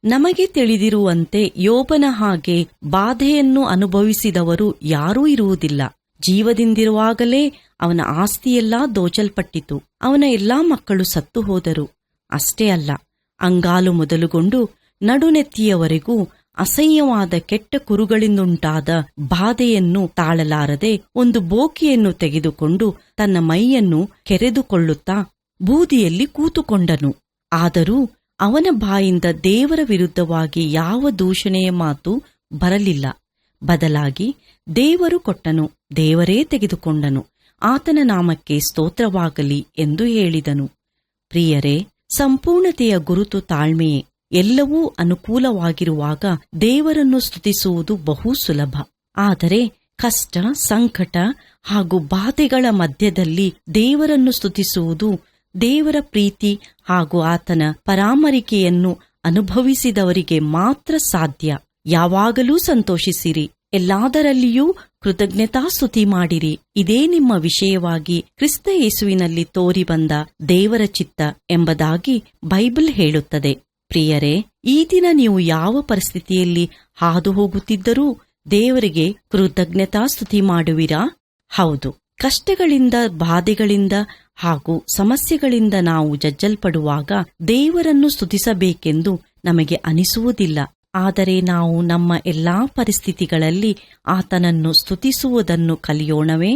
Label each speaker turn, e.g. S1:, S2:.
S1: ನಮಗೆ ತಿಳಿದಿರುವಂತೆ ಯೋಬನ ಹಾಗೆ ಬಾಧೆಯನ್ನು ಅನುಭವಿಸಿದವರು ಯಾರೂ ಇರುವುದಿಲ್ಲ. ಜೀವದಿಂದಿರುವಾಗಲೇ ಅವನ ಆಸ್ತಿಯೆಲ್ಲಾ ದೋಚಲ್ಪಟ್ಟಿತು. ಅವನ ಎಲ್ಲಾ ಮಕ್ಕಳು ಸತ್ತು ಹೋದರು. ಅಷ್ಟೇ ಅಲ್ಲ, ಅಂಗಾಲು ಮೊದಲುಗೊಂಡು ನಡುನೆತ್ತಿಯವರೆಗೂ ಅಸಹ್ಯವಾದ ಕೆಟ್ಟ ಕುರುಗಳಿಂದುಂಟಾದ ಬಾಧೆಯನ್ನು ತಾಳಲಾರದೆ ಒಂದು ಬೋಕಿಯನ್ನು ತೆಗೆದುಕೊಂಡು ತನ್ನ ಮೈಯನ್ನು ಕೆರೆದುಕೊಳ್ಳುತ್ತಾ ಬೂದಿಯಲ್ಲಿ ಕೂತುಕೊಂಡನು. ಆದರೂ ಅವನ ಬಾಯಿಂದ ದೇವರ ವಿರುದ್ಧವಾಗಿ ಯಾವ ದೂಷಣೆಯ ಮಾತು ಬರಲಿಲ್ಲ. ಬದಲಾಗಿ ದೇವರು ಕೊಟ್ಟನು, ದೇವರೇ ತೆಗೆದುಕೊಂಡನು, ಆತನ ನಾಮಕ್ಕೆ ಸ್ತೋತ್ರವಾಗಲಿ ಎಂದು ಹೇಳಿದನು. ಪ್ರಿಯರೇ, ಸಂಪೂರ್ಣತೆಯ ಗುರುತು ತಾಳ್ಮೆಯೇ. ಎಲ್ಲವೂ ಅನುಕೂಲವಾಗಿರುವಾಗ ದೇವರನ್ನು ಸ್ತುತಿಸುವುದು ಬಹು ಸುಲಭ. ಆದರೆ ಕಷ್ಟ, ಸಂಕಟ ಹಾಗೂ ಬಾಧೆಗಳ ಮಧ್ಯದಲ್ಲಿ ದೇವರನ್ನು ಸ್ತುತಿಸುವುದು ದೇವರ ಪ್ರೀತಿ ಹಾಗೂ ಆತನ ಪರಾಮರಿಕೆಯನ್ನು ಅನುಭವಿಸಿದವರಿಗೆ ಮಾತ್ರ ಸಾಧ್ಯ. ಯಾವಾಗಲೂ ಸಂತೋಷಿಸಿರಿ, ಎಲ್ಲಾದರಲ್ಲಿಯೂ ಕೃತಜ್ಞತಾಸ್ತುತಿ ಮಾಡಿರಿ. ಇದೇ ನಿಮ್ಮ ವಿಷಯವಾಗಿ ಕ್ರಿಸ್ತ ಯೇಸುವಿನಲ್ಲಿ ತೋರಿಬಂದ ದೇವರ ಚಿತ್ತ ಎಂಬುದಾಗಿ ಬೈಬಲ್ ಹೇಳುತ್ತದೆ. ಪ್ರಿಯರೇ, ಈ ದಿನ ನೀವು ಯಾವ ಪರಿಸ್ಥಿತಿಯಲ್ಲಿ ಹಾದು ಹೋಗುತ್ತಿದ್ದರೂ ದೇವರಿಗೆ ಕೃತಜ್ಞತಾಸ್ತುತಿ ಮಾಡುವಿರಾ? ಹೌದು, ಕಷ್ಟಗಳಿಂದ, ಬಾಧೆಗಳಿಂದ ಹಾಗೂ ಸಮಸ್ಯೆಗಳಿಂದ ನಾವು ಜಜ್ಜಲ್ಪಡುವಾಗ ದೇವರನ್ನು ಸ್ತುತಿಸಬೇಕೆಂದು ನಮಗೆ ಅನಿಸುವುದಿಲ್ಲ. ಆದರೆ ನಾವು ನಮ್ಮ ಎಲ್ಲಾ ಪರಿಸ್ಥಿತಿಗಳಲ್ಲಿ ಆತನನ್ನು ಸ್ತುತಿಸುವುದನ್ನು ಕಲಿಯೋಣವೇ?